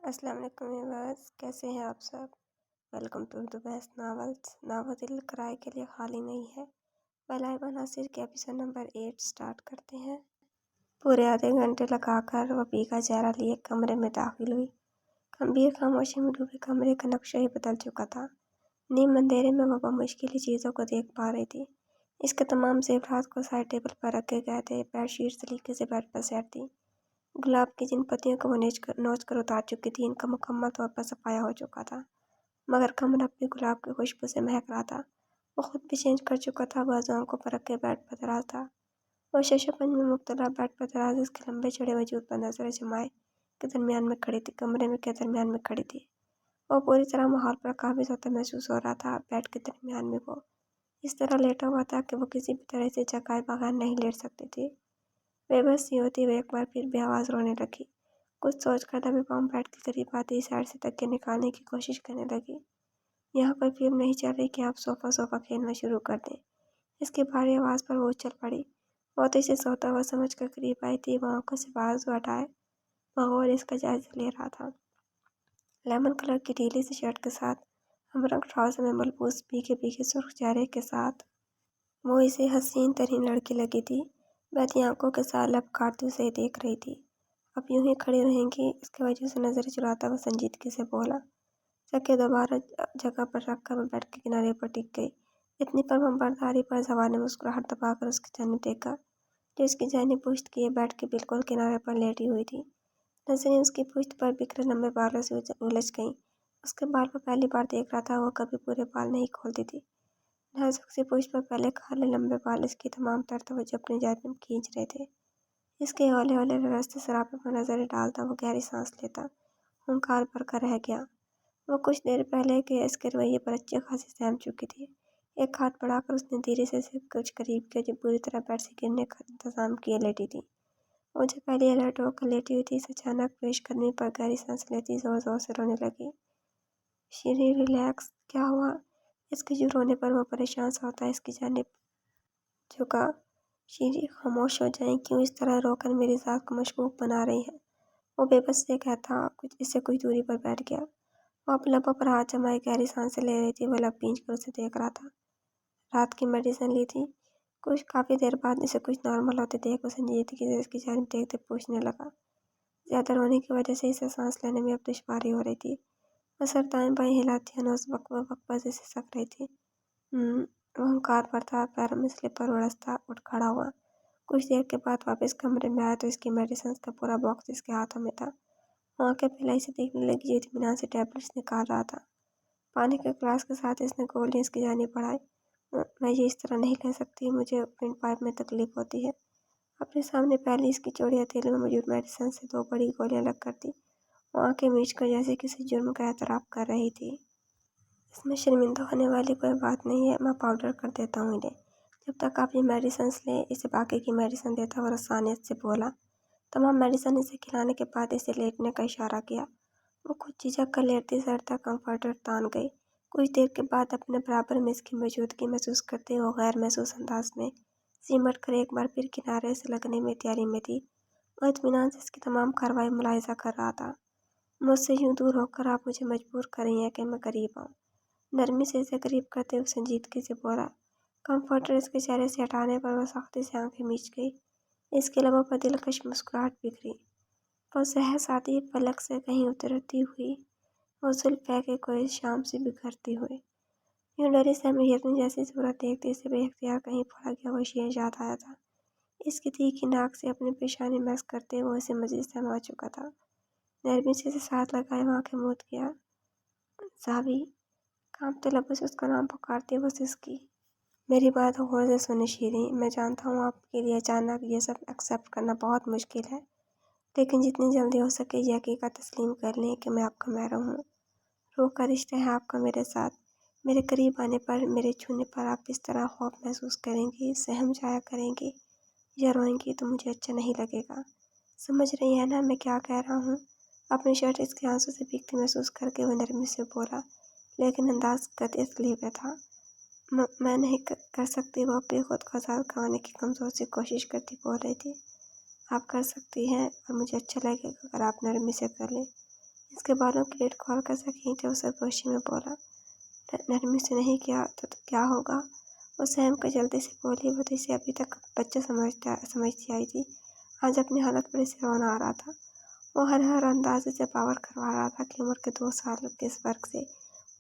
السلام علیکم ویورز، کیسے ہیں آپ سب؟ Welcome to the best novels. Novel دل کرائے کے لیے خالی نہیں ہے۔ بلائبہ ناصر کے ایپیسوڈ نمبر 8 سٹارٹ کرتے ہیں۔ پورے آدھے گھنٹے لگا کر وہ بیگا چہرہ لیے کمرے میں داخل ہوئی۔ گمبھیر خاموشی میں ڈوبے کمرے کا نقشہ ہی بدل چکا تھا۔ نیم اندھیرے میں وہ بمشکل چیزوں کو دیکھ پا رہی تھی۔ اس کے تمام زیورات کو سائڈ ٹیبل پر رکھے گئے تھے۔ بیڈ شیٹ سلیقے سے بیڈ پر سیٹ تھی۔ گلاب کی جن پتیوں کو وہ نوچ کر اتار چکی تھی، ان کا مکمل طور پر صفایا ہو چکا تھا، مگر کمرہ بھی گلاب کی خوشبو سے مہک رہا تھا۔ وہ خود بھی چینج کر چکا تھا۔ بازو آنکھوں پر رکھے بیڈ پر دراز تھا۔ وہ شش و پنج میں مبتلا بیڈ پر دراز اس کے لمبے چڑے وجود پر نظر جمائے کے درمیان میں کھڑی تھی، کمرے میں کے درمیان میں کھڑی تھی۔ وہ پوری طرح ماحول پر قابض ہوتا محسوس ہو رہا تھا۔ بیڈ کے درمیان میں وہ اس طرح لیٹا ہوا تھا کہ وہ کسی بھی طرح سے جگائے بغیر نہیں لیٹ سکتی تھی۔ بے بس سی ہوتی وہ ایک بار پھر بے آواز رونے لگی۔ کچھ سوچ کر دبے پاؤں بیڈ کے قریب آتی سائڈ سے تکیہ نکالنے کی کوشش کرنے لگی۔ یہاں کوئی فلم نہیں چل رہی کہ آپ صوفہ کھیلنا شروع کر دیں۔ اس کی بھاری آواز پر وہ اچھل پڑی۔ وہ تو اسے سوتا ہوا سمجھ کر قریب آئی تھی۔ وہ آنکھوں سے بازو ہٹائے بغور اس کا جائزہ لے رہا تھا۔ لیمن کلر کی ڈھیلی سی شرٹ کے ساتھ ہم رنگ ٹراؤزر میں ملبوس بھیگے سرخ چہرے کے ساتھ وہ اسے حسین ترین لڑکی لگی تھی۔ بہتی آنکھوں کے ساتھ لب کاٹتی اسے دیکھ رہی تھی۔ اب یوں ہی کھڑی رہیں گی؟ اس کے وجہ سے نظر چراتا وہ سنجیدگی سے بولا۔ تکیہ دوبارہ جگہ پر رکھ کر وہ بیڈ کے کنارے پر ٹک گئی۔ اتنی فرمانبرداری پر زوال نے مسکراہٹ دبا کر اس کی جانب دیکھا، جو اس کی جانب پشت کیے بیڈ کے بالکل کنارے پر لیٹی ہوئی تھی۔ نظریں اس کی پشت پر بکھرے لمبے بالوں سے الجھ گئیں۔ اس کے بال وہ پہلی بار دیکھ رہا تھا۔ وہ کبھی پورے بال نہیں کھولتی تھی۔ نازک سی پشت پر پھیلے کالے لمبے بال اس کی تمام تر توجہ اپنی جانب کھینچ رہے تھے۔ اس کے ہولے ہولے رستے سراپے پر نظریں ڈالتا وہ گہری سانس لیتا ہنکار بھر کر رہ گیا۔ وہ کچھ دیر پہلے کے اس کے رویے پر اچھی خاصی سہم چکی تھی۔ ایک ہاتھ بڑھا کر اس نے دھیرے سے اسے کچھ قریب کیا، جو پوری طرح بیڈ سے گرنے کا انتظام کیے لیٹی تھی۔ وہ جو پہلے الرٹ ہو کر لیٹی ہوئی تھی، اس اچانک پیش قدمی پر گہری سانس لیتی زور زور سے رونے لگی۔ شیریں ریلیکس، کیا ہوا؟ اس کے جو رونے پر وہ پریشان سا ہوتا اس کی جانب جھکا۔ شیریں خاموش ہو جائیں، کیوں اس طرح رو کر میری ذات کو مشکوک بنا رہی ہیں؟ وہ بے بس سے کہتا اس سے کچھ دوری پر بیٹھ گیا۔ وہ اپنے لبوں پر ہاتھ جمائے گہری سانسیں لے رہی تھی۔ وہ لب بھینچ کر اسے دیکھ رہا تھا۔ رات کی میڈیسن لی تھی؟ کافی دیر بعد اسے کچھ نارمل ہوتے دیکھ وہ سنجیدگی سے اس کی جانب دیکھتے پوچھنے لگا۔ زیادہ رونے کی وجہ سے اسے سانس لینے میں اب دشواری ہو رہی تھی۔ وہ سر دائیں بائیں ہلاتی ہنوز وقفہ سے سسک رہی تھی۔ وہ ہنکار پر تھا، پیروں میں سلیپر اڑستا اٹھ کھڑا ہوا۔ کچھ دیر کے بعد واپس کمرے میں آیا تو اس کی میڈیسنز کا پورا باکس اس کے ہاتھوں میں تھا۔ وہ آنکھیں پھیلائی سے دیکھنے لگی، جو اطمینان سے ٹیبلٹس نکال رہا تھا۔ پانی کے گلاس کے ساتھ اس نے گولیاں اس کی جانب بڑھائی۔ میں یہ اس طرح نہیں لے سکتی، مجھے ونڈ پائپ میں تکلیف ہوتی ہے۔ اپنے سامنے پہلی اس کی چوڑی ہتھیلی میں موجود میڈیسن سے 2 بڑی گولیاں الگ کر دی۔ وہ آنکھیں میچ کر جیسے کسی جرم کا اعتراف کر رہی تھی۔ اس میں شرمندہ ہونے والی کوئی بات نہیں ہے، میں پاؤڈر کر دیتا ہوں انہیں۔ جب تک آپ یہ میڈیسنز لیں، اسے باقی کی میڈیسن دیتا وہ رسانیت سے بولا۔ تمام میڈیسن اسے کھلانے کے بعد اسے لیٹنے کا اشارہ کیا۔ وہ کچھ جھجک کر لیٹتی سر تک کمفرٹر تان گئی۔ کچھ دیر کے بعد اپنے برابر میں اس کی موجودگی محسوس کرتے وہ غیر محسوس انداز میں سمٹ کر ایک بار پھر کنارے سے لگنے میں تیاری میں تھی۔ وہ اطمینان سے اس کی تمام کارروائی ملاحظہ کر رہا تھا۔ مجھ سے یوں دور ہو کر آپ مجھے مجبور کر رہی ہیں کہ میں قریب آؤں۔ نرمی سے اسے قریب کرتے ہوئے سنجیدگی سے بولا۔ کمفرٹر اس کے چہرے سے ہٹانے پر وہ سختی سے آنکھیں میچ گئی۔ اس کے لبوں پر دلکش مسکراہٹ بکھری۔ وہ سحس آتی پلک سے کہیں اترتی ہوئی، وہ زلف بہہ کے کوئی شام سے بکھرتی ہوئی۔ یوں ڈری سہمی ہرن جیسی صورت دیکھتے اسے بے اختیار کہیں پڑا گیا وہ شعر یاد آیا تھا۔ اس کی تیکھی ناک سے اپنی پیشانی میس کرتے وہ اسے مزید سہما چکا تھا۔ نرمی سے اسے ساتھ لگائے وہ آنکھیں موند گیا۔ زابی! کانپتے لبوں سے اس کا نام پکارتے وہ سسکی۔ میری بات غور سے سنیں شیریں، میں جانتا ہوں آپ کے لیے اچانک یہ سب ایکسیپٹ کرنا بہت مشکل ہے، لیکن جتنی جلدی ہو سکے یہ حقیقت تسلیم کر لیں کہ میں آپ کا محرم ہوں۔ روح کا رشتہ ہے آپ کا میرے ساتھ۔ میرے قریب آنے پر، میرے چھونے پر آپ اس طرح خوف محسوس کریں گی، سہم جایا کریں گی یا روئیں گی تو مجھے اچھا نہیں لگے گا۔ سمجھ رہی ہیں نا میں کیا کہہ رہا ہوں؟ اپنی شرٹ اس کے آنسوں سے بھیگتی محسوس کر کے وہ نرمی سے بولا، لیکن انداز قطعی تسلیف تھا۔ میں نہیں کر سکتی، وہ اپنی خود کو آزاد کروانے کی کمزور سی کوشش کرتی بول رہی تھی۔ آپ کر سکتی ہیں اور مجھے اچھا لگے گا اگر آپ نرمی سے کر لیں۔ इसके बालों की लेट खोल कर खींचे, उस सरगोशी में बोला, नरमी से नहीं किया तो क्या होगा? वो सहम कर जल्दी से बोली, वो तो इसे अभी तक बच्चा समझती आई थी, आज अपनी हालत पर इसे रोना आ रहा था। वो हर अंदाजे से पावर करवा रहा था कि उम्र के 2 साल के इस फर्क से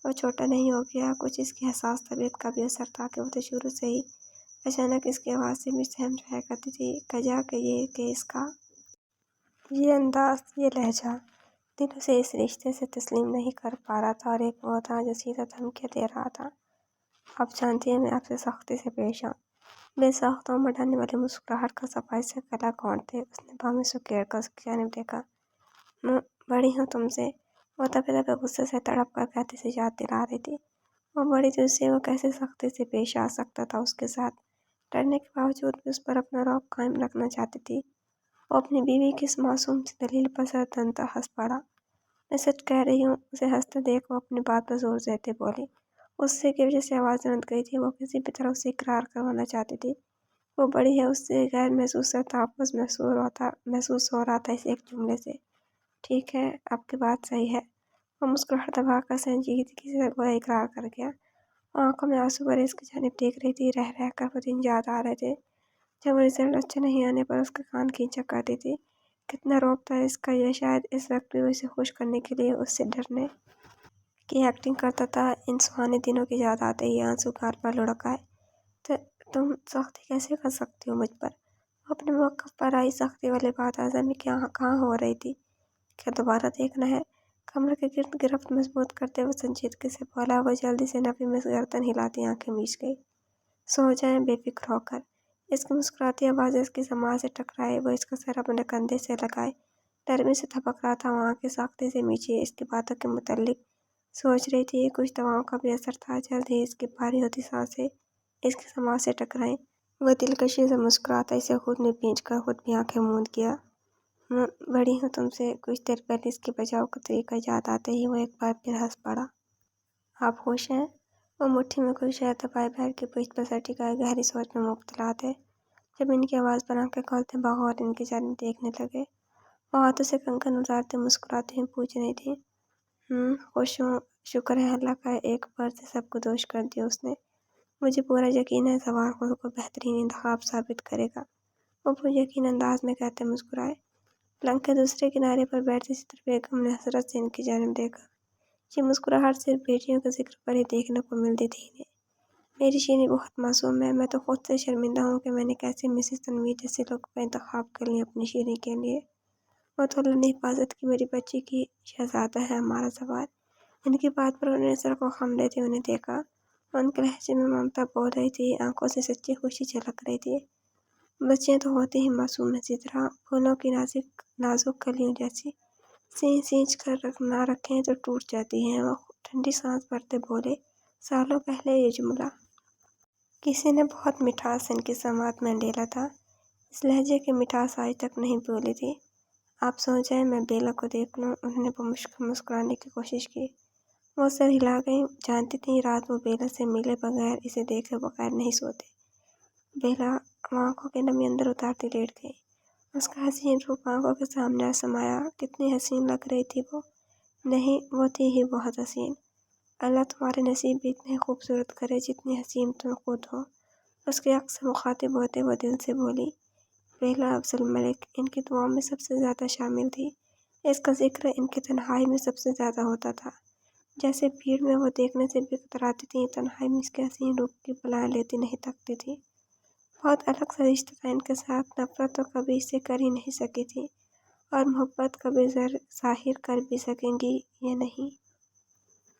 वो छोटा नहीं हो गया। कुछ इसकी हसास तबीयत का भी असर था कि वो तो शुरू से ही अचानक इसकी आवाज़ से भी सहम जाया करती थी। कजा के इसका ये अंदाज, ये लहजा दिलों से इस रिश्ते से तस्लीम नहीं कर पा रहा था, और एक वो था जो सीधा धमकियाँ दे रहा था। आप जानती हैं मैं आपसे सख्ती से पेश आऊँ। बेसाख्ता बढ़ाने वाली मुस्कुराहट का सफाई से गला घोंटते उसने बाहों से घेर कर उसकी जानिब देखा। मैं बड़ी हूँ तुमसे, वो दबे दबे गुस्से से तड़प कर कहती से याद दिला रही थी। वो बड़ी थी, उससे वो कैसे सख्ती से पेश आ सकता था उसके साथ। डरने के बावजूद भी उस पर अपना रौब कायम रखना चाहती थी। वो अपनी बीवी की इस मासूम सी दलील पर सरतनता हंस पड़ा। मैं सच कह रही हूँ, उसे हंसते देख वो अपनी बात पर जोर देते बोली। उससे की वजह से आवाज़ रंध गई थी। वो किसी भी तरह उसे इकरार करवाना चाहती थी। वो बड़ी है, उससे गैर महसूस तहफ़्फ़ुज़ महसूस हो रहा था इस एक जुमले से। ठीक है, आपकी बात सही है। वो मुस्कुराहट दबाकर संजीदगी से गोया इकरार कर गया। आंखों में आंसू भरे इसकी जानिब देख रही थी। रह रह कर वो दिन याद आ रहे थे जब वो रिजल्ट अच्छा नहीं आने पर उसका कान खींचा करती थी। कितना रौब था इसका, यह शायद इस वक्त भी उसे खुश करने के लिए उससे डरने की एक्टिंग करता था। इन सुहाने दिनों की याद आते ही आंसू गाल पर लुढ़क आए। तो तुम सख्ती कैसे कर सकती हो मुझ पर? अपने मौक़िफ़ पर आई सख्ती वाली बात आज़मी कहाँ हो रही थी? क्या दोबारा देखना है? कमर के गिर्द गिरफ्त मजबूत करते हुए संजीदगी से बोला। वो जल्दी से नफ़ी में गर्दन हिलाती आंखें मीच गई। सो जाएं बेफिक्र होकर। इसकी मुस्कुराती आवाज़ इसकी समाज से टकराई। वो इसका सर अपने कंधे से लगाए नरमी से थपक रहा था। वहाँ की सख्ती से मीची इसकी बातों के मुतल्लिक सोच रही थी। कुछ दवाओं का भी असर था। जल्द ही इसकी भारी होती सांसें इसके समाज से टकराईं। वह दिलकशी से मुस्कुराता इसे खुद में भींच कर खुद भी आंखें मूंद गया। बड़ी हूँ तुमसे। कुछ देर पहले इसकी बचाव का तरीका याद आते ही वो एक बार फिर हंस पड़ा। आप खुश हैं? वो मुट्ठी में कोई शय दबाए पैर की पीठ पर सटी गहरी सोच में मुब्तला थे। जब इनकी आवाज़ पर आंखें खोलते बगौर इनकी जानिब देखने लगे। वो हाथों से कंगन उतारते मुस्कुराते हुए पूछ रही थी, खुश हूँ, शुक्र है अल्लाह का। एक बार से सबको दोष कर दिया उसने। मुझे पूरा यकीन है सवार खुद को बेहतरीन इंतखाब साबित करेगा। वो यकीन अंदाज में कहते मुस्कुराए। पलंग के दूसरे किनारे पर बैठती सितर बेगम ने हसरत से इनकी जानिब देखा। ये मुस्कुराहट सिर्फ बेटियों के जिक्र पर ही देखने को मिलती थी इन्हें। मेरी शीनी बहुत मासूम है। मैं तो खुद से शर्मिंदा हूँ कि मैंने कैसे मिसेस तनवीर जैसे लोग का इंतखाब कर लिया अपनी शीनी के लिए। वो तो अल्लाह ने हिफाजत की मेरी बच्ची की शहजादा है हमारा सवार। इनकी बात पर उन्होंने सर को खम लेते उन्हें देखा। उनके लहजे में ममता बोल रही थी, आंखों से सच्ची खुशी झलक रही थी। बच्चियाँ तो होती ही मासूम है, इसी तरह फूलों की नाजुक कलियों जैसी। सींच कर ना रखें तो टूट जाती हैं। वो ठंडी सांस भरते बोले, सालों पहले ये जुमला किसी ने बहुत मिठास इनकी समात में डेला था। इस लहजे की मिठास आज तक नहीं भूली थी। आप सो जाएं, मैं बेला को देख लूँ। उन्होंने मुस्कुराने की कोशिश की। वो सर हिला गई। जानती थी रात वो बेला से मिले बगैर, इसे देखे बगैर नहीं सोते। बेला आंखों की नमी अंदर उतारती लेट गई। उसका हसीन रूप आंखों के सामने समाया। कितनी हसीन लग रही थी वो। नहीं, वो थी ही बहुत हसीन। अल्लाह तुम्हारे नसीब भी इतने खूबसूरत करे जितनी हसीन तुम खुद हो। उसके हक़ से मुखातिब होते वो दिल से बोली। बेला अफजल मलिक इनकी दुआओं में सबसे ज़्यादा शामिल थी। इसका जिक्र इनकी तन्हाई में सबसे ज़्यादा होता था। जैसे भीड़ में वो देखने से भी कतराती थी, तन्हाई में इसके हसीन रूप की बलाएं लेती नहीं थकती थी। बहुत अलग सा रिश्ता था इनके साथ। नफरत तो कभी इससे कर ही नहीं सकी थी, और मोहब्बत कभी ज़ाहिर कर भी सकेंगी ये नहीं।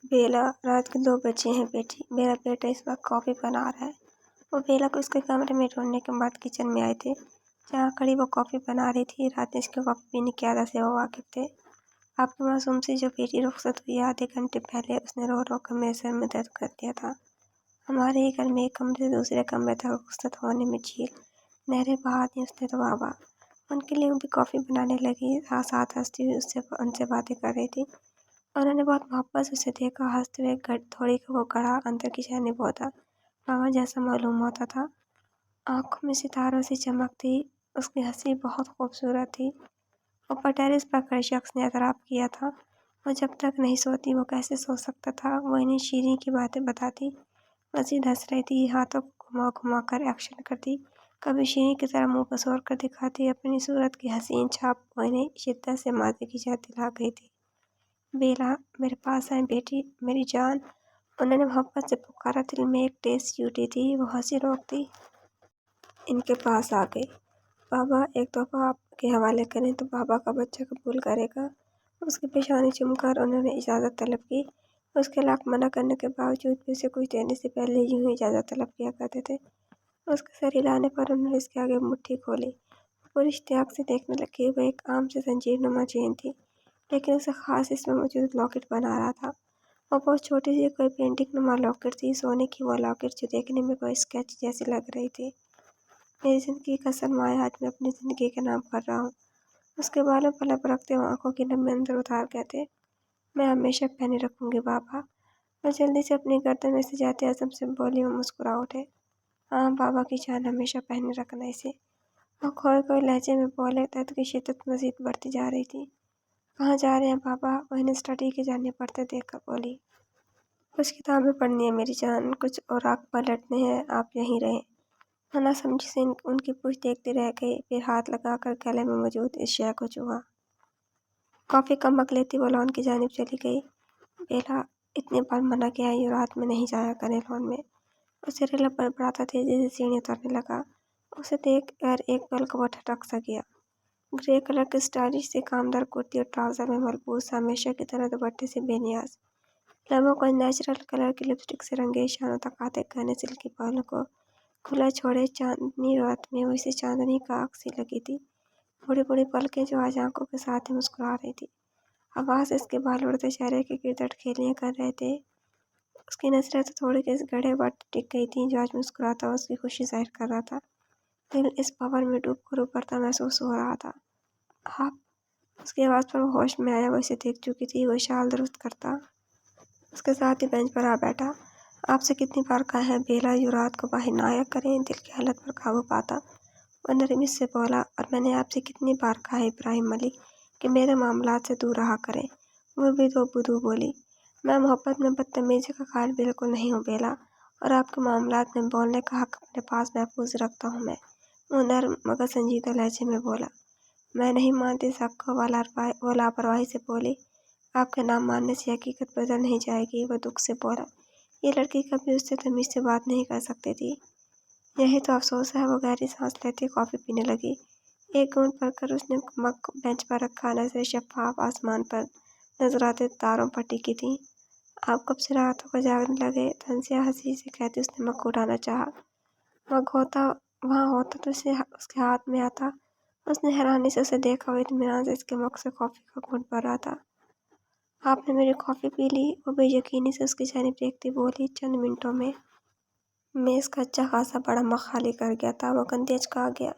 बेला, रात के 2 बजे हैं बेटी। मेरा बेटा इस वक्त कॉफ़ी बना रहा है। वो बेला को उसके कमरे में ढूंढने के बाद किचन में आए थे, जहाँ खड़ी वो कॉफ़ी बना रही थी। रात इसके वक्त पीने की आदत से वो वाकिफ थे। आपकी मासूम सी जो बेटी रुखसत हुई आधे घंटे पहले, उसने रो रो कर मेरे सर में दर्द कर दिया था। हमारे ही घर में एक कमरे से दूसरे कमरे तक रुखसत होने में झील नहरें बहा दी उसने तो वाह। उनके लिए भी कॉफ़ी बनाने लगी। साथ हंसती हुई उनसे बातें कर रही थी। उन्होंने बहुत मोहब्बत से उसे देखा। हंसते हुए थोड़ी को वो गड़ा अंदर की जानिब होता मामा जैसा मालूम होता था। आंखों में सितारों सी चमक थी। उसकी हंसी बहुत खूबसूरत थी। ऊपर टेरेस पर कई शख्स ने एतराफ़ किया था। वो जब तक नहीं सोती वो कैसे सो सकता था। वो इन्हें शीरीं की बातें बताती, मजीद हंस रही थी, हाथों को घुमा घुमा कर एक्शन करती, कभी शीरीं की तरह मुंह पसोर कर दिखाती। अपनी सूरत की हसीन छाप वो इन्हें शिद्दत से मादी की याद दिला गई थी। बेला, मेरे पास आए बेटी, मेरी जान, उन्होंने मोहब्बत से पुकारा। दिल में एक टेस छूटी थी। वो हंसी रोकती इनके पास आ गई। बाबा, एक तोहफा आपके हवाले करें तो बाबा का बच्चा कबूल करेगा। उसकी पेशानी चूमकर उन्होंने इजाज़त तलब की। उसके लाख मना करने के बावजूद भी उसे कुछ देने से पहले यूं ही इजाज़त तलब किया करते थे। उसके सर हिलाने पर उन्होंने इसके आगे मुट्ठी खोली। पूरी इश्तियाक से देखने लगी। वह एक आम से जंजीर-नुमा चेन थी, लेकिन उसे खास इसमें मौजूद लॉकेट बना रहा था। वो बहुत छोटी सी कोई पेंटिंग नुमा लॉकेट थी, सोने की वो लॉकेट जो देखने में कोई स्केच जैसी लग रही थी। मेरी ज़िंदगी का सरमाया आज मैं अपनी ज़िंदगी के नाम कर रहा हूँ। उसके बालों पर लब रखते हुए आंखों की नमी अंदर उतार कहते, मैं हमेशा पहने रखूंगी बाबा। मैं जल्दी से अपनी गर्दन में से जाते आज़म से बोली। वो मुस्कुरा उठे। हाँ बाबा की जान, हमेशा पहने रखना इसे। वो खोए खोए लहजे में बोले। दर्द की शिद्दत मजीद बढ़ती जा रही थी। कहाँ जा रहे हैं बाबा? वो इन्हें स्टडी के जाने पड़ते देखकर बोली। कुछ किताबें पढ़नी है मेरी जान, कुछ औराक पलटने हैं, आप यहीं रहें। मना समझी से उनकी पूछ देखती रह गई, फिर हाथ लगाकर गले में मौजूद इस शय को छुआ। कॉफ़ी का मग लेती वो लॉन की जानिब चली गई। बेला, इतनी बार मना किया है, रात में नहीं जाया करें लॉन में। उसे रेला बड़बड़ाता तेजी से सीढ़ी उतरने लगा। उसे देख कर एक पल को वो ठटक सा गया। ग्रे कलर की स्टाइलिश से कामदार कुर्ती और ट्राउजर में मलबूस, हमेशा की तरह दुपट्टे से बेनियाज, लबों को नेचुरल कलर की लिपस्टिक से रंगे, इशारों तक आते घने सिल्की बालों को खुला छोड़े। चांदनी रात में वो इसे चांदनी का आग सी लगी थी। बड़ी बड़ी पलकें जो आज आंखों के साथ ही मुस्कुरा रही थी। हवा से इसके बाल उड़ते चेहरे के गिरदट खेलियां कर रहे थे। उसकी नजरें तो थोड़ी के गड़े पर टिक गई थी। जो आज मुस्कुराता हुआ उसकी खुशी जाहिर कर रहा था। दिल इस पावर में डूब कर उभरता महसूस हो रहा था। आप, उसकी आवाज़ पर वो होश में आया। वो इसे देख चुकी थी। वो शाल दुरुस्त करता उसके साथ ही बेंच पर आ बैठा। आपसे कितनी बार कहा है बेला, यू रात को बाहर ना आया करें। दिल की हालत पर काबू पाता वह नरमी से बोला। और मैंने आपसे कितनी बार कहा है इब्राहिम मलिक कि मेरे मामलात से दूर रहा करें। वो भी दो बुदू बोली। मैं मोहब्बत में बदतमीजी का कायल बिल्कुल नहीं हूँ बेला, और आपके मामलात में बोलने का हक अपने पास महफूज रखता हूँ मैं। वो नर्म मगर संजीदा लहजे में बोला। मैं नहीं मानती सबको। वो लापरवाही से बोली। आपके नाम मानने से हकीकत बदल नहीं जाएगी। वह दुख से बोला। ये लड़की कभी उससे तमीज़ से बात नहीं कर सकती थी। यही तो अफसोस है। वो गहरी सांस लेती कॉफ़ी पीने लगी। एक घूंट भरकर उसने मग बेंच पर रखा। नजरें शफ़ाफ आसमान पर नजर आते तारों पर टिकी थी। आप कब से रातों को जागने लगे? तंजिया हंसी से कहती उसने मग को उठाना चाहा। मग होता वहाँ होता तो उसे उसके हाथ में आता। उसने हैरानी से उसे देखा। वो इत्मीनान से इसके मग से कॉफ़ी का घूंट भर रहा था। आपने मेरी कॉफ़ी पी ली? वो बेयकीनी से उसकी जानिब देखती बोली। चंद मिनटों में मेज़ का अच्छा खासा बड़ा मग खाली कर गया था। वो गंदे अचका गया।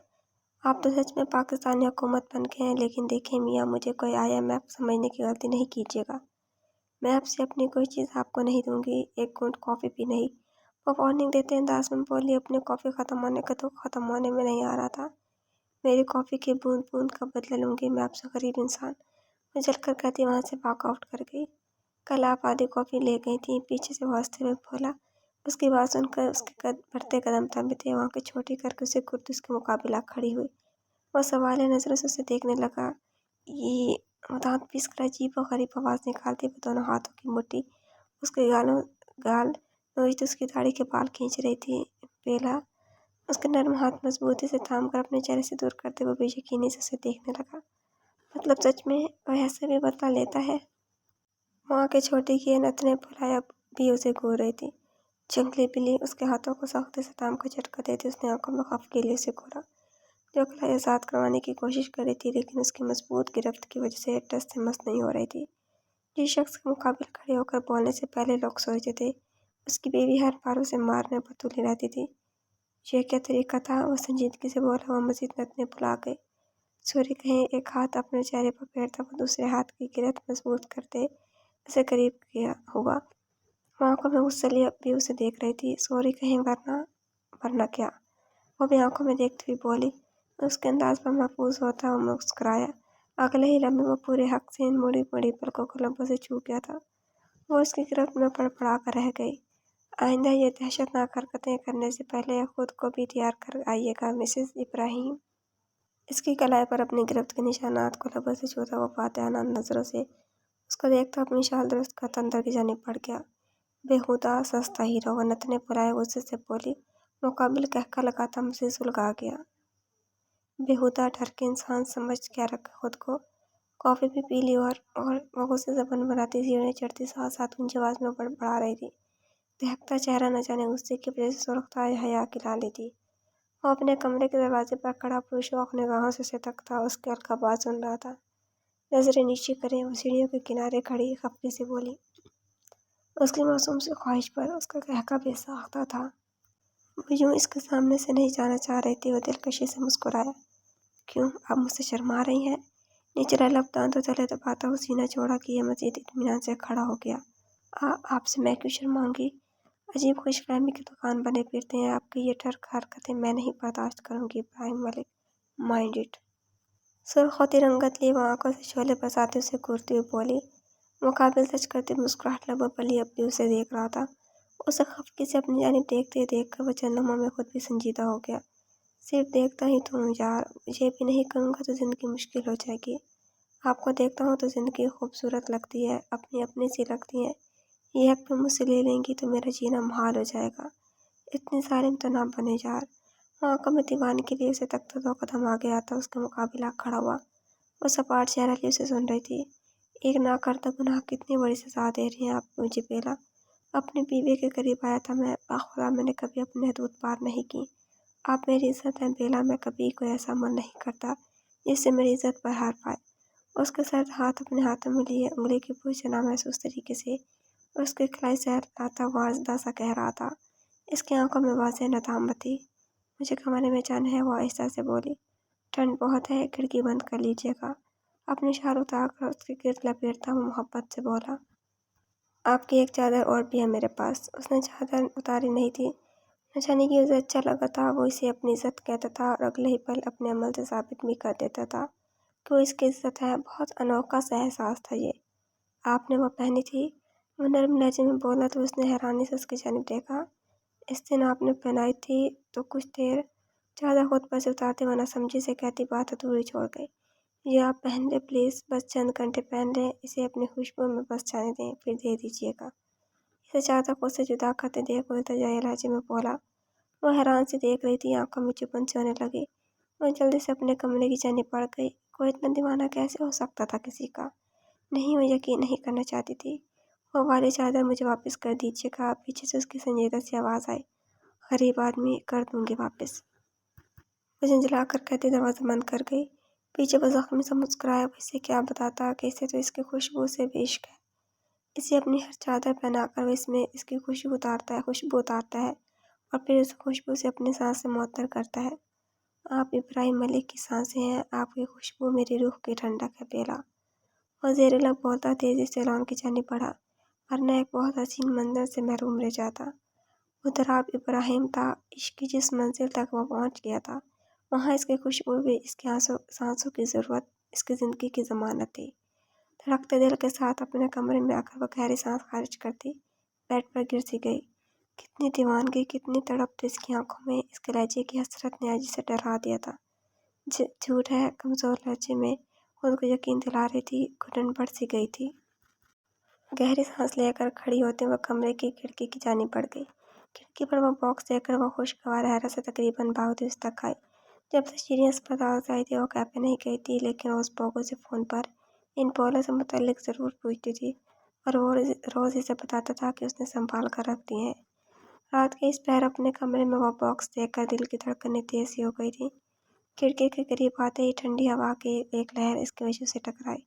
आप तो सच में पाकिस्तानी हुकूमत बन गए हैं। लेकिन देखिए मियाँ, मुझे कोई IMF समझने की गलती नहीं कीजिएगा। मैं आपसे अपनी कोई चीज़ आपको नहीं दूंगी। एक घूंट कॉफ़ी भी नहीं। वो वार्निंग देते अंदाज में बोली। अपनी कॉफ़ी ख़त्म होने का तो ख़त्म होने में नहीं आ रहा था। मेरी कॉफ़ी की बूंद बूंद का बदला लूँगी मैं आपसे, गरीब इंसान। मैं जलकर कहती वहाँ से वॉकआउट कर गई। कल आप आधी कॉफ़ी ले गई थी। पीछे से वो हंसते हुए बोला। उसकी बात सुनकर उसके बढ़ते कदम थमे थे। वहाँ की छोटी करके उसे कुर्ती उसके मुकाबला खड़ी हुई। वो सवालिया नज़रों से उसे देखने लगा। ये वो दांत पीस कर अजीब व गरीब आवाज़ निकालती वो दोनों हाथों की मुट्ठी उसके गाल नोचती उसकी दाढ़ी के बाल खींच रही थी। बेला, उसके नर्म हाथ मजबूती से थाम कर अपने चेहरे से दूर करते हुए बेयकीनी से उसे देखने लगा। मतलब सच में वह ऐसे भी बदला लेता है? वहाँ के छोटी की नथने बुलाया भी उसे घूर रही थी। जंगली बिल्ली, उसके हाथों को सख्ती से थाम कर झटका देती उसने आंखों में खौफ के लिए उसे घूरा। जो कलाई आज़ाद करवाने की कोशिश कर रही थी, लेकिन उसकी मजबूत गिरफ्त की वजह से टस से मस नहीं हो रही थी। जिस शख्स के मुकाबले खड़े होकर बोलने से पहले लोग सोचते थे उसकी बीवी हर बार उसे मारने पर तुली रहती थी। यह क्या तरीका था? वो संजीदगी से बोला। वह मजीद नथने बुला गई। सूर्य कहीं एक हाथ अपने चेहरे पर फेरता वो दूसरे हाथ की गिरफ्त मजबूत करते उसे करीब किया हुआ। वो आंखों में गुस्सैली भी उसे देख रही थी। सॉरी कहीं, वरना वरना क्या? वो भी आंखों में देखती हुई बोली। उसके अंदाज पर महफूज होता वो मुस्कुराया। अगले ही लम्हे वो पूरे हक से इन मुड़ी मुड़ी पलकों को लम्बों से छू गया था। वो उसकी गिरफ्त में पड़पड़ा कर रह गई। आइंदा ये दहशतनाक हरकतें करने से पहले खुद को भी तैयार कर आइएगा मिसेस इब्राहिम। इसकी कलाई पर अपनी गिरफ्त के निशानात को लबों से छूता वो फातिहाना नजरों से उसको देखता अपनी शाल दुरुस्त का अंदर की जानिब बढ़ गया। बेहुदा सस्ता हीरो, वो नथने फुलाए गुस्से से बोली। मुकाबिल कहका लगाता मुझसे सुलगा गया। बेहुदा डर के इंसान समझ क्या रखा खुद को। कॉफ़ी भी पी ली और वो गुस्से से बनबनाती सीढ़ियाँ चढ़ती साथ साथ ऊंची आवाज़ में बड़बड़ा रही थी। दहकता चेहरा न जाने गुस्से की वजह से सुर्ख था या हया की लाली थी। वो अपने कमरे के दरवाजे पर खड़ा पुरशौक निगाहों से तकता उसके अलकाबात सुन रहा था। नजरें नीचे करे वो सीढ़ियों के किनारे खड़ी खफी से बोली। उसकी मासूम सी ख्वाहिश पर उसका कहका बेसाख्ता था। वो यूं इसके सामने से नहीं जाना चाह रही थी। वो दिलकशी से मुस्कुराया। क्यों, आप मुझसे शर्मा रही हैं? निचला लब दांतों तले दबाता वो सीना चौड़ा किए मजीद इत्मीनान से खड़ा हो गया। आपसे मैं क्यों शर्माऊंगी? अजीब खुशफहमी की दुकान बने फिरते हैं। आपकी ये ठरक हरकतें मैं नहीं बर्दाश्त करूंगी इब्राहिम मलिक। Mind it. सुर्ख होती रंगत लिए वो आंखों से शोले बरसाते उसे घूरती हुई बोली। मुकाबिल सच करती मुस्कुराहट लबों पर लिए अब भी उसे देख रहा था। उसे खफकी से अपनी जानिब देखते देखकर वो चंद लम्हों में खुद भी संजीदा हो गया। सिर्फ देखता ही तो हूँ यार, ये भी नहीं करूँगा तो ज़िंदगी मुश्किल हो जाएगी। आपको देखता हूँ तो ज़िंदगी खूबसूरत लगती है, अपनी अपनी सी लगती है। ये हक तुम मुझसे ले लेंगी तो मेरा जीना मुहाल हो जाएगा। इतनी जालिम तो ना बने यार। वो आंखों में दीवाने के लिए उसे तकता 2 कदम आगे आता उसके मुकाबला खड़ा हुआ। वो सपाट चेहरा लिए उसे सुन रही थी। एक ना करता गुनाह कितनी बड़ी सजा दे रही हैं आप मुझे बेला। अपनी बीवी के करीब आया था मैं, बाखुदा मैंने कभी अपनी हदूद पार नहीं की। आप मेरी इज्जत हैं बेला, मैं कभी कोई ऐसा अमल नहीं करता जिससे मेरी इज्जत पर हार पाए। उसके सर्द हाथ अपने हाथों में लिए उंगली की पूछ नामहसूस तरीके से उसके खिलाई सहर आता वाजदा सा कह रहा था। इसकी आंखों में वाज़ेह नदामत थी। मुझे कमरे में जाना है, वो आहिस्ता से बोली। ठंड बहुत है, खिड़की बंद कर लीजिएगा। अपनी शाल उतार कर उसके गिर्द लपेटता हुआ मोहब्बत से बोला। आपकी एक चादर और भी है मेरे पास। उसने चादर उतारी नहीं थी। न जाने कि उसे अच्छा लगा था। वो इसे अपनी इज्जत कहता था और अगले ही पल अपने अमल से साबित भी कर देता था कि वो इसकी इज्जत है। बहुत अनोखा सा एहसास था ये। आपने वो पहनी थी? वो नर्म लहजे में बोला तो उसने हैरानी से उसकी जानिब देखा। इस दिन आपने पहनाई थी तो कुछ देर। चादर खुद पर से उतारते हुए समझी से कहती बात अधूरी छोड़ गई। ये आप पहन लें प्लीज़, बस चंद घंटे पहन लें। इसे अपनी खुशबू में बस जाने दें, फिर दे दीजिएगा। इसे चादर को उससे जुदा करते देख वो इल्तिजाई लहजे में बोला। वो हैरान से देख रही थी, आंखों में चुभन सी होने लगी। वो जल्दी से अपने कमरे की जानिब बढ़ गई। कोई इतना दीवाना कैसे हो सकता था किसी का? नहीं, वो यकीन नहीं करना चाहती थी। वो वाली चादर मुझे वापस कर दीजिएगा। पीछे से उसकी संजीदा सी आवाज़ आई। गरीब आदमी, कर दूंगी वापस। वो झंझला कर कहती दरवाज़ा बंद कर गई। पीछे वो जख्मी सा मुस्कुराया। वो इसे क्या बताता कि इसे तो इसकी खुशबू से भी इश्क है। इसे अपनी हर चादर पहनाकर वो इसमें इसकी खुशबू उतारता है और फिर उस खुशबू से अपनी सांसें मुअत्तर करता है। आप इब्राहिम मलिक की सांसें हैं, आपकी खुशबू मेरी रूह की ठंडक है बेला। वो ज़ेरे लब बोलता तेजी से लॉन की जानिब बढ़ा, वरना एक बहुत हसीन मंजर से महरूम रह जाता। उधर आप इब्राहिम था। इश्क की जिस मंजिल तक वो पहुंच गया था, वहाँ इसकी खुशबू भी, इसके सांसों की ज़रूरत, इसकी ज़िंदगी की ज़मानत थी। धड़कते दिल के साथ अपने कमरे में आकर वो गहरी सांस खारिज करती बेड पर गिर सी गई। कितनी दीवानगी, कितनी तड़प थी इसकी आंखों में। इसके लहजे की हसरत ने आज इसे डरा दिया था। झूठ है, कमज़ोर लहजे में खुद को यकीन दिला रही थी। घुटन बढ़ सी गई थी। गहरी सांस लेकर खड़ी होते वह कमरे की खिड़की की जानिब बढ़ गई। खिड़की पर वह बॉक्स देखकर वह खुशगवार हैरत से तकरीबन भागती उस तक आई। जब से शीरीं अस्पताल से आई थी वो कैफे नहीं गई थी, लेकिन रोज़ पोगो से फ़ोन पर इन पॉलों से मुतल्लिक ज़रूर पूछती थी और वो रोज़ इसे बताता था कि उसने संभाल कर रख दिए हैं। रात के इस पहर अपने कमरे में वह बॉक्स देखकर दिल की धड़कनें तेज सी हो गई थी। खिड़की के करीब आते ही ठंडी हवा की एक लहर इसके वजह से टकराई।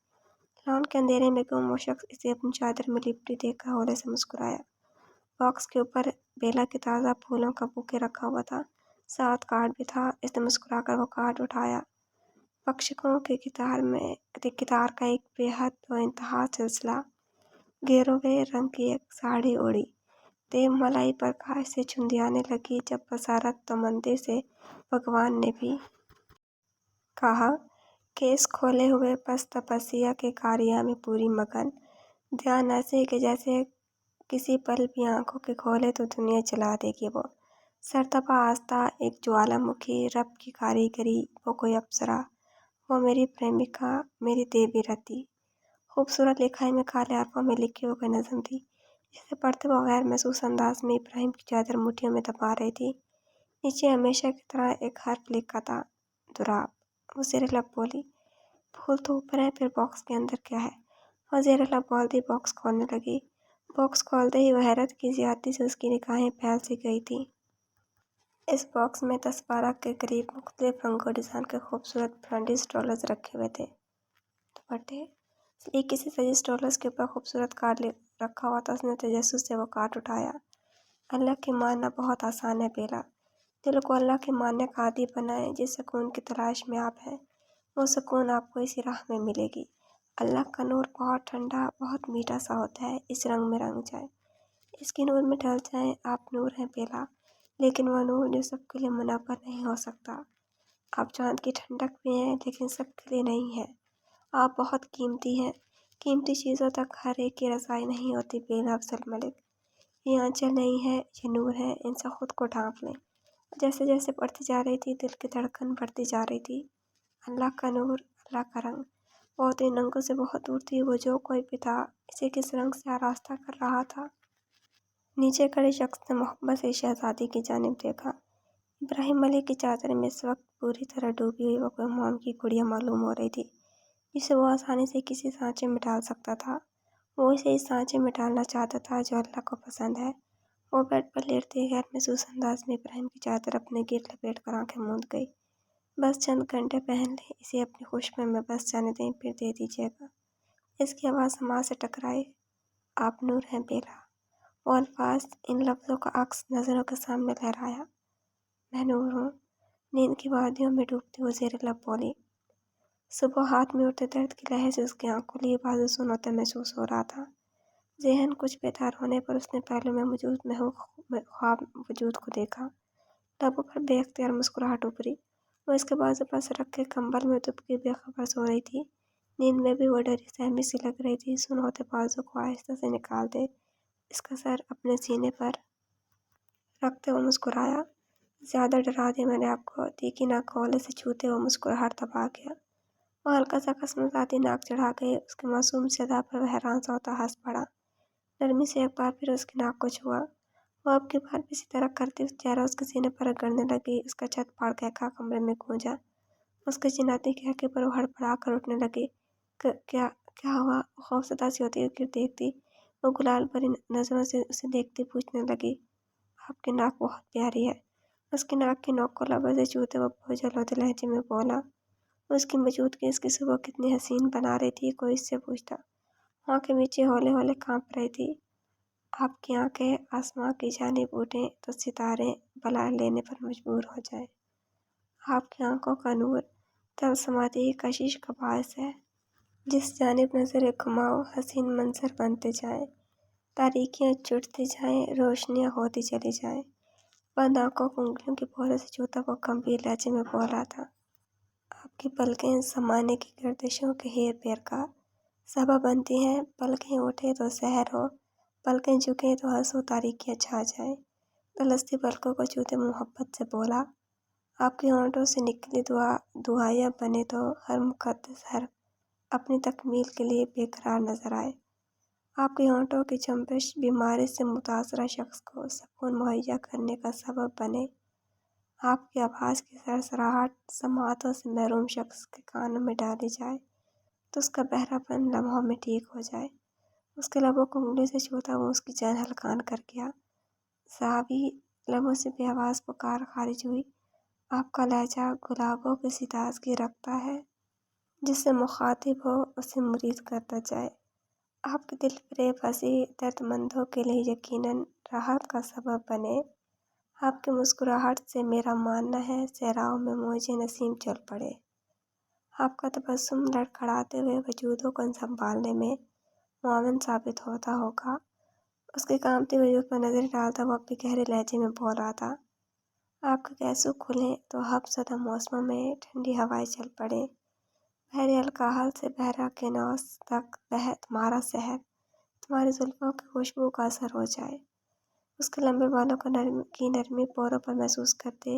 लॉन के अंधेरे में गुम वो शख्स इसे अपनी चादर में लिपटी देखकर हौले से मुस्कुराया। बॉक्स के ऊपर बेला के ताज़ा फूलों का बुके रखा हुआ था। साथ कार्ड भी था। इसने मुस्कुराकर वो कार्ड उठाया। पक्षियों के कितार का एक बेहद व इंतहा सिलसिला। गेरुए रंग की एक साड़ी ओढ़ी, देव मलाई पर काश से चुंदियाने लगी। जब बसारत तो मंदिर से भगवान ने भी कहा, केस खोले हुए बस तपस्या के कार्य में पूरी मगन, ध्यान ऐसे कि जैसे किसी पल भी आंखों के खोले तो दुनिया जला देगी वो। सरतपा आस्था, एक ज्वालामुखी, रब की कारीगरी, वो कोई अप्सरा, वो मेरी प्रेमिका, मेरी देवी रति। खूबसूरत लिखाई में काले हरफों में लिखी हो गई नज़म थी, जिसे पढ़ते वो गैर महसूस अंदाज में इब्राहिम की चादर मुट्ठियों में दबा रही थी। नीचे हमेशा की तरह एक हर्फ लिखा था, दुराब। वो ज़ेर लब बोली, फूल तो ऊपर है, फिर बॉक्स के अंदर क्या है? वो ज़ेर लब बोलती बॉक्स खोलने लगी। बॉक्स खोलते ही वह हैरत की ज्यादती से उसकी निगाहें फैल सी गई थी। इस बॉक्स में 10-12 के करीब मुख्तलिफ रंगों डिज़ाइन के खूबसूरत ब्रांडी स्टॉलर्स रखे हुए थे। दुपट्टे एक किसी सजी स्टॉलर्स के ऊपर खूबसूरत कार्ड रखा हुआ था। उसने तजस्सुस से वो कार्ड उठाया। अल्लाह की मानना बहुत आसान है बेला। दिल को अल्लाह के मानने का आदी बनाए। जिस सुकून की तलाश में आप हैं, वो सुकून आपको इसी राह में मिलेगी। अल्लाह का नूर बहुत ठंडा, बहुत मीठा सा होता है। इस रंग में रंग जाए, इसके नूर में ढल जाए। आप नूर हैं बेला, लेकिन वह नूर जो सबके लिए मुनव्वर नहीं हो सकता। आप चांद की ठंडक भी हैं, लेकिन सबके लिए नहीं है। आप बहुत कीमती हैं। कीमती चीज़ों तक हर एक की रसाई नहीं होती बेला अफजल मलिक। ये आंचल नहीं है, ये नूर है, इनसे खुद को ढांप लें। जैसे जैसे बढ़ती जा रही थी, दिल की धड़कन बढ़ती जा रही थी। अल्लाह का नूर, अल्लाह का रंग, बहुत इन रंगों से बहुत दूर थी वो। जो कोई भी था, इसे किस रंग से आरास्ता कर रहा था। नीचे खड़े शख्स ने मोहब्बत से शहजादी की जानिब देखा। इब्राहिम मलिक की चादर में इस वक्त पूरी तरह डूबी हुई वो कोई मोम की गुड़िया मालूम हो रही थी, जिसे वो आसानी से किसी सांचे में डाल सकता था। वो इसे इस सांचे में डालना चाहता था जो अल्लाह को पसंद है। वो बेड पर लेटते गैर महसूस अंदाज में इब्राहिम की चादर अपने गिर लपेट कर आंखें मूंद गई। बस चंद घंटे पहन ले, इसे अपनी खुशबू में बस जाने दें, फिर दे दीजिएगा। इसकी आवाज़ समाज से टकराई। आप नूर हैं बेला। वो अल्फाज, इन लफ्ज़ों का अक्स नज़रों के सामने लहराया। मैं नूर हूँ। नींद की वादियों में डूबती वो ज़ेर लब बोली। सुबह हाथ में उठते दर्द की लहर से उसकी आंखों लिए बाजू सुन होता महसूस हो रहा था। ज़हन कुछ बेदार होने पर उसने पहलू में मौजूद ख्वाब वजूद को देखा। लबों पर बेख्तियार मुस्कुराहट उभरी। वो इसके बाजू पर रख के कंबल में दुबकी बेखबर सो रही थी। नींद में भी वो डरी सहमी सी लग रही थी। सुन होते बाजू को आहिस्ता से निकाल दे। इसका सर अपने सीने पर रखते हुए मुस्कुराया। ज़्यादा डरा दिया मैंने आपको, तीखी नाक कोहले से छूते हुए मुस्कुराहट दबा गया। वो हल्का सा कसमसाती नाक चढ़ा गई। उसकी मासूम सी अदा पर वह हैरान सा होता हंस पड़ा। नरमी से एक बार फिर उसकी नाक को छुआ। वो अब की बार भी इसी तरह करती चेहरा उसके सीने पर रगड़ने लगी। उसका छत फाड़ कहका कमरे में गूंजा। उसके चिन्हाती कहके पर वो हड़बड़ा कर उठने लगी। क्या क्या हुआ? खौफजदा सी होती गिर देखती। वो गुलाल भरी नजरों से उसे देखती पूछने लगी, आपकी नाक बहुत प्यारी है। उसकी नाक की नोक को लबों से छूते वो बोझल होते लहजे में बोला। उसकी मौजूदगी इसकी सुबह कितनी हसीन बना रही थी, कोई इससे पूछता। आंखें नीचे हौले हौले कांप रही थी। आपकी आंखें आसमां की जानिब उठें तो सितारे बला लेने पर मजबूर हो जाए। आपकी आंखों का नूर तब समाती कशिश का बायस है। जिस जानिब नजरें घुमाओ हसीन मंजर बनते जाएं, तारीकियां छुटती जाएं, रोशनियां होती चली जाएं। बंद आंखों को उंगलियों की पोरों से छूता वो गंभीर लहजे में बोला था। आपकी पलकें ज़माने की गर्दिशों के हेर फेर का सबब बनती हैं। पलकें उठे तो सहर हो, पलकें झुके तो हंसो तारीकियां छा जाए। तलस्ती पलकों को छूते मोहब्बत से बोला। आपके होंठों से निकली दुआया बने तो हर मुकद्दस हर अपनी तकमील के लिए बेकरार नजर आए। आपके होंठों की चंपिश बीमारी से मुतासरा शख्स को सुकून मुहैया करने का सबब बने। आपकी आवाज़ की सरसराहट समातों से महरूम शख्स के कानों में डाली जाए तो उसका बहरापन लम्हों में ठीक हो जाए। उसके लबों को उंगली से छूता वो उसकी जान हलकान कर गया। साहबी लबों से बेआवाज़ पुकार खारिज हुई। आपका लहजा गुलाबों की सी ताज़गी रखता है, जिससे मुखातिब हो उसे मुरीद करता जाए। आपके दिल फरेब हंसी दर्दमंदों के लिए यकीनन राहत का सबब बने। आपकी मुस्कुराहट से मेरा मानना है सहराओं में मौजें नसीम चल पड़े। आपका तबस्सुम लड़खड़ाते हुए वजूदों को संभालने में मुआविन साबित होता होगा। उसके कामते वजूद पर नजर डालता वो अपने गहरे लहजे में बोल रहा था। आपके कैसू खुलें तो हब सदा मौसमों में ठंडी हवाएं चल पड़े। بحر الکاہل سے بحیرہ کنوس تک بہے تمہارا شہر، تمہاری زلفوں کی خوشبو کا اثر ہو جائے۔ اس کے لمبے بالوں کی نرمی پوروں پر محسوس کرتے،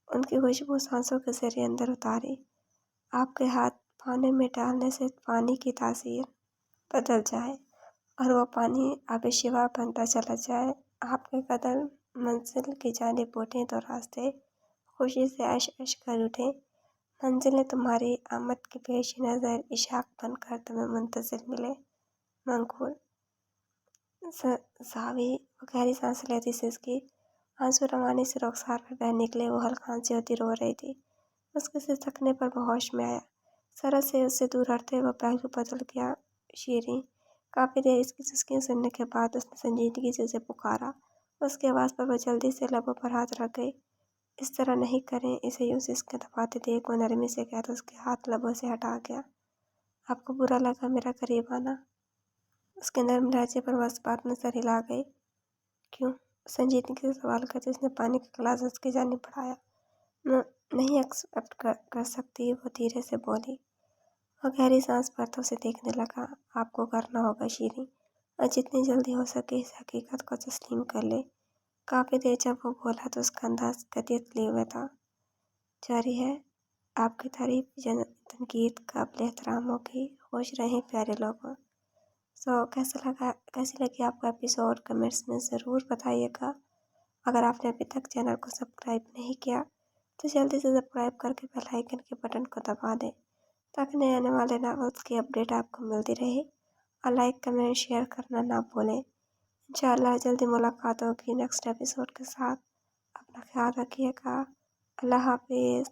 ان کی خوشبو سانسوں کے ذریعے اندر اتاری۔ آپ کے ہاتھ پانی میں ڈالنے سے پانی کی تاثیر بدل جائے اور وہ پانی آب شفا بنتا چلا جائے۔ آپ کے قدم منزل کی جانب اٹھیں تو راستے خوشی سے عش عش کر اٹھیں۔ منزلیں تمہاری آمد کے پیش نظر عشاق بن کر تمہیں منتظر ملے۔ منقول زاوی وہ گہری سانس لیتی سسکی، آنسو روانی سے رخسار پر بہہ نکلے۔ وہ ہلکا ہنسی ہوتی رو رہی تھی۔ اس کے سر تھکنے پر وہ ہوش میں آیا۔ سرحد سے اس سے دور ہٹتے وہ پہلو بدل گیا۔ شیریں، کافی دیر اس کی سسکیاں سننے کے بعد اس نے سنجیدگی سے اسے پکارا۔ اس کی آواز پر وہ جلدی سے لبوں پر ہاتھ رکھ گئی۔ اس طرح نہیں کریں، اسے یوں سسکیاں دباتے دیکھ وہ نرمی سے کہتا اس کے ہاتھ لبوں سے ہٹا گیا۔ آپ کو برا لگا میرا قریب آنا؟ اس کے نرم لہجے پر وہ اس بات میں سر ہلا گئی۔ کیوں؟ سنجیدگی سے سوال کرتے اس نے پانی کا گلاس اس کی جانب بڑھایا۔ نہیں ایکسپیکٹ کر سکتی، وہ دھیرے سے بولی۔ وہ گہری سانس بھرتا اسے دیکھنے لگا۔ آپ کو کرنا ہوگا شیریں، اور جتنی جلدی ہو سکے اس حقیقت کو تسلیم کر لے۔ کافی دیر جب وہ بولا تو اس کا انداز گدگد لیے ہوئے تھا۔ جاری ہے، آپ کی تعریف یا تنقید قابل احترام ہوگی۔ خوش رہیں پیارے لوگوں۔ کیسی لگی آپ کو ایپیسوڈ؟ کمنٹس میں ضرور بتائیے گا۔ اگر آپ نے ابھی تک چینل کو سبسکرائب نہیں کیا تو جلدی سے سبسکرائب کر کے بیل آئیکن کے بٹن کو دبا دیں تاکہ نئے آنے والے ناولز کی اپڈیٹ آپ کو ملتی رہے، اور لائک کمنٹ شیئر کرنا نہ بھولیں۔ انشاءاللہ جلدی ملاقات ہوگی نیکسٹ ایپیسوڈ کے ساتھ۔ اپنا خیال رکھیے گا۔ اللہ حافظ۔